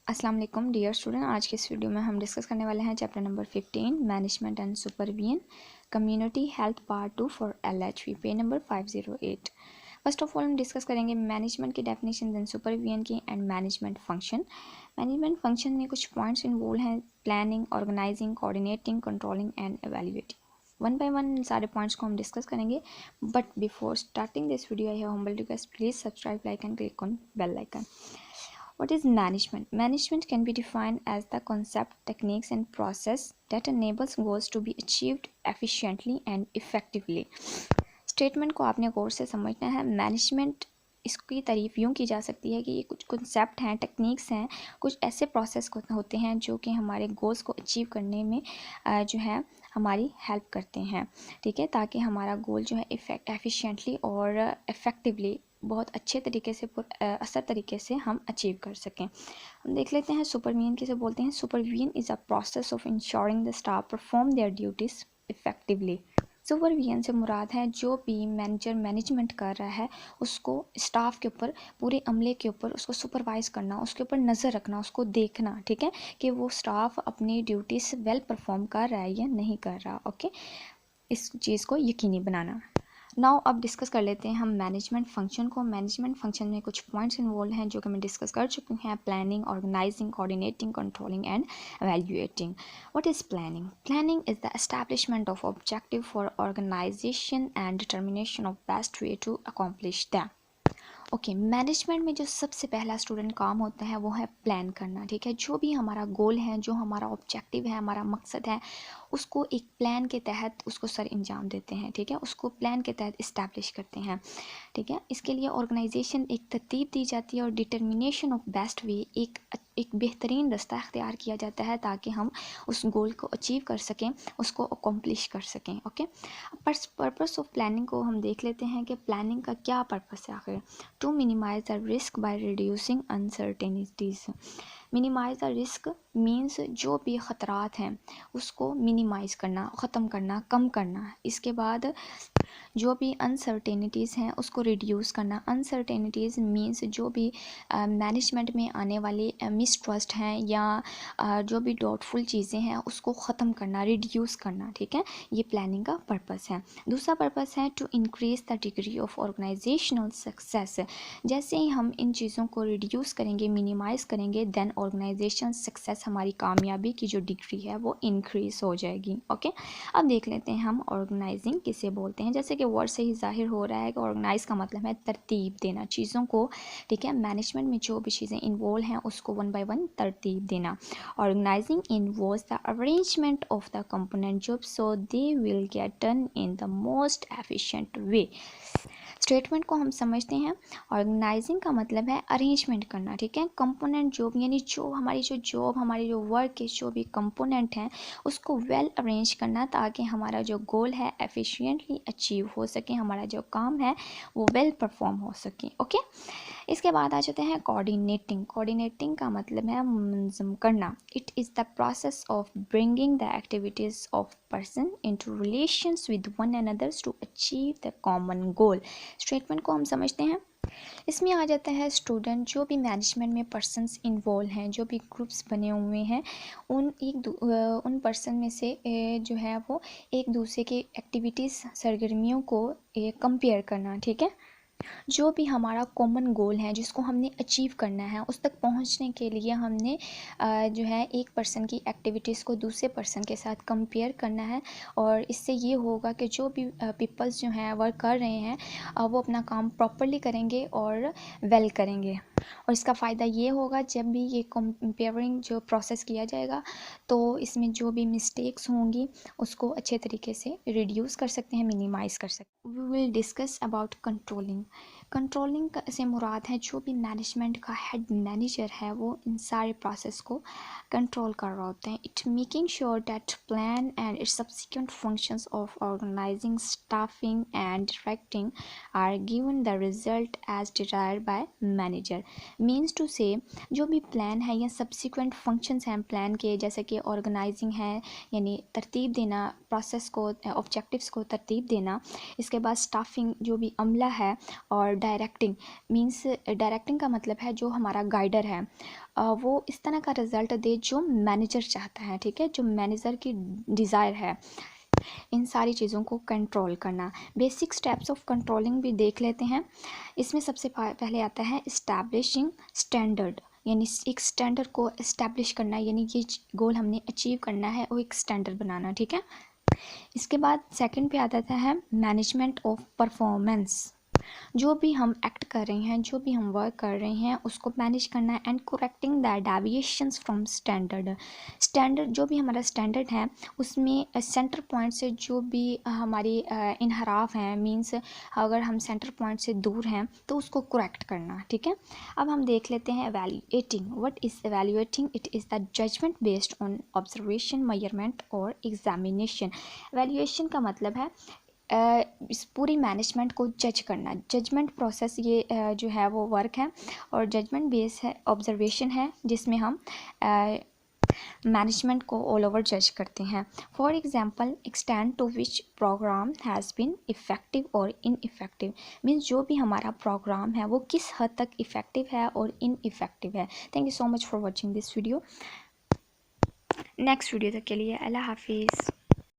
अस्सलाम वालेकुम dear student. आज के इस वीडियो में हम डिस्कस करने वाले हैं chapter number 15 management and supervision community health part 2 for LHV page number 508। First of all हम डिस्कस करेंगे मैनेजमेंट की डेफिनेशन, देन सुपरविजन की and management function. Management function में कुछ पॉइंट्स इन्वॉल्व हैं: planning, organising, coordinating, controlling and evaluating. One by one सारे points को हम डिस्कस करेंगे, but before starting this video I have humble request, please subscribe, like and click on bell icon. What is management? Management can be defined as the concept, techniques and process that enables goals to be achieved efficiently and effectively. Statement को आपने गौर से समझना है। Management, इसकी तारीफ यूँ की जा सकती है कि ये कुछ कॉन्सेप्ट हैं, टेक्निक्स हैं, कुछ ऐसे प्रोसेस होते हैं जो कि हमारे गोल्स को अचीव करने में जो है हमारी हेल्प करते हैं, ठीक है, ताकि हमारा गोल जो है एफिशिएंटली और इफ़ेक्टिवली बहुत अच्छे तरीके से असर तरीके से हम अचीव कर सकें। हम देख लेते हैं सुपरविजन किसे बोलते हैं। Supervision is a process of ensuring the staff perform their duties effectively. Supervision से मुराद है जो भी मैनेजर मैनेजमेंट कर रहा है उसको स्टाफ के ऊपर, पूरे अमले के ऊपर उसको सुपरवाइज़ करना, उसके ऊपर नज़र रखना, उसको देखना, ठीक है, कि वो स्टाफ अपनी ड्यूटीज़ वेल परफॉर्म कर रहा है या नहीं कर रहा। ओके, इस चीज़ को यकीनी बनाना। नाउ अब डिस्कस कर लेते हैं हम मैनेजमेंट फंक्शन को। मैनेजमेंट फंक्शन में कुछ पॉइंट्स इन्वॉल्व हैं जो कि मैं डिस्कस कर चुकी हैं: planning, organising, coordinating, controlling and evaluating. What is planning? Planning is the establishment of objective for organisation and determination of best way to accomplish them. Okay, management में जो सबसे पहला स्टूडेंट काम होता है वो है प्लान करना, ठीक है। जो भी हमारा गोल है, जो हमारा ऑब्जेक्टिव है, हमारा मकसद है, उसको एक प्लान के तहत उसको सर अंजाम देते हैं, ठीक है, उसको प्लान के तहत इस्टेब्लिश करते हैं, ठीक है। इसके लिए ऑर्गेनाइजेशन एक तरतीब दी जाती है और डिटर्मिनेशन ऑफ बेस्ट वे, एक बेहतरीन रास्ता अख्तियार किया जाता है ताकि हम उस गोल को अचीव कर सकें, उसको अकॉम्प्लिश कर सकें। ओके, पर्पस ऑफ प्लानिंग को हम देख लेते हैं कि प्लानिंग का क्या पर्पस है आखिर। To minimise the risk by reducing uncertainties. Minimise the risk means जो भी ख़तरात हैं उसको मिनिमाइज़ करना, ख़त्म करना, कम करना। इसके बाद जो भी अनसर्टेनिटीज़ हैं उसको रिड्यूस करना। अनसर्टेनिटीज़ मीन्स जो भी मैनेजमेंट में आने वाले मिसट्रस्ट हैं या जो भी डाउटफुल चीज़ें हैं उसको ख़त्म करना, रिड्यूस करना, ठीक है, ये प्लानिंग का पर्पस है। दूसरा पर्पस है to increase the degree of organisational success. जैसे ही हम इन चीज़ों को रिड्यूस करेंगे, मिनिमाइज़ करेंगे, देन ऑर्गेनाइजेशन सक्सेस, हमारी कामयाबी की जो डिग्री है वो इंक्रीज़ हो जाएगी। ओके, अब देख लेते हैं हम ऑर्गेनाइजिंग किसे बोलते हैं। जैसे कि वर्ड से ही जाहिर हो रहा है कि ऑर्गेनाइज का मतलब है तरतीब देना चीज़ों को, ठीक है। मैनेजमेंट में जो भी चीज़ें इन्वॉल्व हैं उसको वन बाय वन तरतीब देना। Organising involves the arrangement of the component job so they will get done in the most efficient way. Statement को हम समझते हैं। ऑर्गेनाइजिंग का मतलब है अरेंजमेंट करना, ठीक है। कंपोनेंट जॉब यानी जो हमारी जो जॉब, हमारी जो वर्क के जो भी कंपोनेंट हैं उसको वेल अरेंज करना ताकि हमारा जो गोल है एफिशिएंटली अचीव हो सके, हमारा जो काम है वो वेल परफॉर्म हो सके। ओके, इसके बाद आ जाते हैं कोऑर्डिनेटिंग। कोऑर्डिनेटिंग का मतलब है मुंज़म करना। It is the process of bringing the activities of person into relations with one another to achieve the common goal. Statement को हम समझते हैं। इसमें आ जाता है स्टूडेंट, जो भी मैनेजमेंट में पर्सन्स इन्वॉल्व हैं, जो भी ग्रुप्स बने हुए हैं, उन पर्सन में से जो है वो एक दूसरे के एक्टिविटीज़, सरगर्मियों को कंपेयर करना, ठीक है। जो भी हमारा कॉमन गोल है जिसको हमने अचीव करना है उस तक पहुंचने के लिए हमने जो है एक पर्सन की एक्टिविटीज़ को दूसरे पर्सन के साथ कंपेयर करना है, और इससे ये होगा कि जो भी पीपल्स जो हैं वर्क कर रहे हैं वो अपना काम प्रॉपरली करेंगे और वेल करेंगे। और इसका फ़ायदा ये होगा जब भी ये कंपेयरिंग जो प्रोसेस किया जाएगा तो इसमें जो भी मिस्टेक्स होंगी उसको अच्छे तरीके से रिड्यूस कर सकते हैं, मिनिमाइज़ कर सकते हैं। We will discuss about controlling. Controlling से मुराद है जो भी मैनेजमेंट का हेड मैनेजर है वो इन सारे प्रोसेस को कंट्रोल कर रहा होता है। It making sure that plan and its subsequent functions of organising, staffing and directing are given the result as desired by manager. Means to say जो भी प्लान है या सब्सिक्वेंट फंक्शंस हैं प्लान के, जैसे कि ऑर्गेनाइजिंग है यानी तरतीब देना, प्रोसेस को, ऑब्जेक्टिव्स को तरतीब देना, इसके बाद स्टाफिंग जो भी अमला है, और डायरेक्टिंग मीन्स डायरेक्टिंग का मतलब है जो हमारा गाइडर है वो इस तरह का रिज़ल्ट दे जो मैनेजर चाहता है, ठीक है, जो मैनेजर की डिज़ायर है। इन सारी चीज़ों को कंट्रोल करना। बेसिक स्टेप्स ऑफ कंट्रोलिंग भी देख लेते हैं। इसमें सबसे पहले आता है इस्टेब्लिशिंग स्टैंडर्ड, यानी एक स्टैंडर्ड को इस्टेब्लिश करना, यानी ये गोल हमने अचीव करना है वो एक स्टैंडर्ड बनाना, ठीक है। इसके बाद सेकंड पे आ जाता है मैनेजमेंट ऑफ परफॉर्मेंस। जो भी हम एक्ट कर रहे हैं, जो भी हम वर्क कर रहे हैं उसको मैनेज करना है। And correcting the deviations from standard. Standard जो भी हमारा स्टैंडर्ड है उसमें सेंटर पॉइंट से जो भी हमारी इनहराफ हैं, मींस अगर हम सेंटर पॉइंट से दूर हैं तो उसको करेक्ट करना, ठीक है। अब हम देख लेते हैं evaluating. What is evaluating? It is the judgement based on observation, measurement और एग्जामिनेशन। एवेल्युएशन का मतलब है इस पूरी मैनेजमेंट को जज करना। जजमेंट प्रोसेस ये जो है वो वर्क है, और जजमेंट बेस है, ऑब्जर्वेशन है, जिसमें हम मैनेजमेंट को ऑल ओवर जज करते हैं। For example, extend to which programme has been effective और इनइफेक्टिव। मीन्स जो भी हमारा प्रोग्राम है वो किस हद तक इफ़ेक्टिव है और इनइफेक्टिव है। Thank you so much for watching this video. Next video तक के लिए अल्लाह हाफिज़।